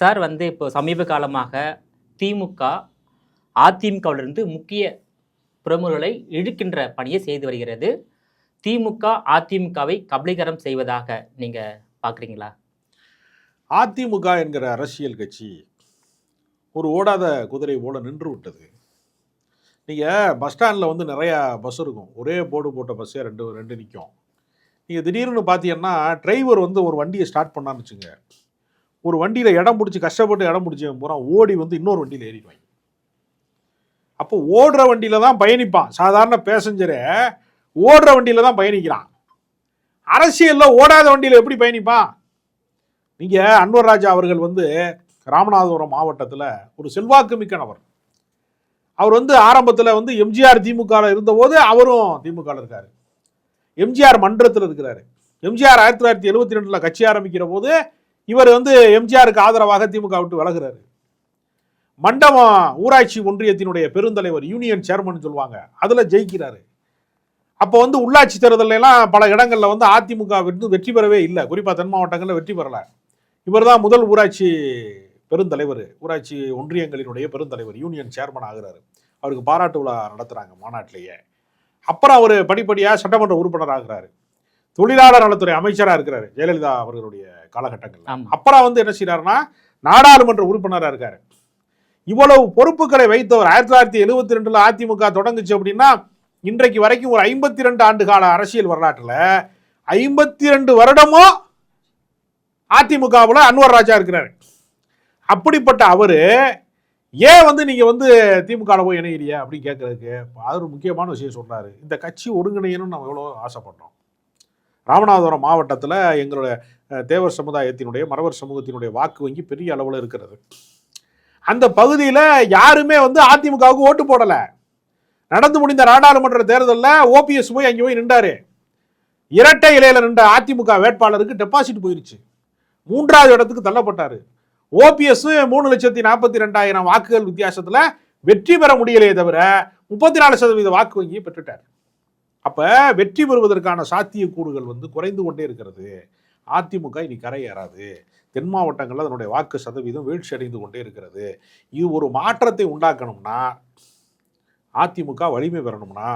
Sir இப்போ சமீப காலமாக திமுக, அதிமுகவிலிருந்து முக்கிய பிரமுகர்களை இழுக்கின்ற பணியை செய்து வருகிறது. திமுக, அதிமுகவை கபலீகரம் செய்வதாக நீங்க பார்க்குறீங்களா? அதிமுக என்கிற அரசியல் கட்சி ஒரு ஓடாத குதிரை போல நின்று விட்டது. நீங்கள் பஸ் ஸ்டாண்டில் நிறையா பஸ் இருக்கும். ஒரே போர்டு போட்ட பஸ்ஸே ரெண்டு ரெண்டு நிற்கும். நீங்கள் திடீர்னு பார்த்தீங்கன்னா டிரைவர் ஒரு வண்டியை ஸ்டார்ட் பண்ணான்னு வச்சுங்க, ஒரு வண்டியில் இடம் பிடிச்சி கஷ்டப்பட்டு இடம் பிடிச்சி பூரா ஓடி இன்னொரு வண்டியில் ஏறிடுவாங்க. அப்போ ஓடுற வண்டியில் தான் பயணிப்பான். சாதாரண பேசஞ்சரே ஓடுற வண்டியில் தான் பயணிக்கிறான். அரசியலில் ஓடாத வண்டியில் எப்படி பயணிப்பான்? நீங்கள் அன்வர் ராஜா அவர்கள் ராமநாதபுரம் மாவட்டத்தில் ஒரு செல்வாக்கு மிக்க நபர். அவர் ஆரம்பத்தில் எம்ஜிஆர் திமுகவில் இருந்தபோது அவரும் திமுகவில் இருக்கார். எம்ஜிஆர் மன்றத்தில் இருக்கிறார். எம்ஜிஆர் 1972 கட்சி ஆரம்பிக்கிற போது இவர் எம்ஜிஆருக்கு ஆதரவாக திமுக விட்டு விலகிறாரு. மண்டபம் ஊராட்சி ஒன்றியத்தினுடைய பெருந்தலைவர், யூனியன் சேர்மன் சொல்லுவாங்க, அதில் ஜெயிக்கிறாரு. அப்போ உள்ளாட்சி தேர்தலாம் பல இடங்களில் அதிமுக வெற்றி பெறவே இல்லை. குறிப்பாக தென் மாவட்டங்களில் வெற்றி பெறலை. இவர் தான் முதல் ஊராட்சி பெருந்தலைவர், ஊராட்சி ஒன்றியங்களினுடைய பெருந்தலைவர், யூனியன் சேர்மன் ஆகிறாரு. அவருக்கு பாராட்டு விழா நடத்துகிறாங்க மாநாட்டிலேயே. அப்புறம் அவர் படிப்படியாக சட்டமன்ற உறுப்பினர் ஆகிறாரு. தொழிலாளர் நலத்துறை அமைச்சராக இருக்கிறாரு ஜெயலலிதா அவர்களுடைய காலகட்டங்கள். அப்புறம் என்ன செய்யறாருன்னா நாடாளுமன்ற உறுப்பினராக இருக்காரு. இவ்வளவு பொறுப்புகளை வைத்தவர் 1972 அதிமுக தொடங்குச்சு அப்படின்னா இன்றைக்கு வரைக்கும் ஒரு 52 ஆண்டு கால அரசியல் வரலாற்றில் 52 வருடமும் அதிமுகவில் அன்வர் ராஜா இருக்கிறாரு. அப்படிப்பட்ட அவரு ஏன் நீங்க திமுகவில் போய் இணையிறிய அப்படின்னு கேட்கறதுக்கு அது ஒரு முக்கியமான விஷயம் சொல்றாரு. இந்த கட்சி ஒருங்கிணையணும்னு நம்ம எவ்வளோ ஆசைப்படுறோம். ராமநாதபுரம் மாவட்டத்தில் எங்களுடைய தேவர் சமுதாயத்தினுடைய, மறவர் சமூகத்தினுடைய வாக்கு வங்கி பெரிய அளவில் இருக்கிறது. அந்த பகுதியில் யாருமே அதிமுகவுக்கு ஓட்டு போடலை. நடந்து முடிந்த நாடாளுமன்ற தேர்தலில் ஓபிஎஸ் போய் அங்கே போய் நின்றாரு. இரட்டை இலையில நின்ற அதிமுக வேட்பாளருக்கு டெபாசிட் போயிருச்சு. 3வது இடத்துக்கு தள்ளப்பட்டார். ஓபிஎஸ் 3,42,000 வாக்குகள் வித்தியாசத்தில் வெற்றி பெற முடியலையே தவிர 34% வாக்கு வங்கியை பெற்றுட்டார். அப்போ வெற்றி பெறுவதற்கான சாத்தியக்கூறுகள் குறைந்து கொண்டே இருக்கிறது. அதிமுக இனி கரையேறாது. தென் மாவட்டங்களில் அதனுடைய வாக்கு சதவீதம் வீழ்ச்சி அடைந்து கொண்டே இருக்கிறது. இது ஒரு மாற்றத்தை உண்டாக்கணும்னா, அதிமுக வலிமை பெறணும்னா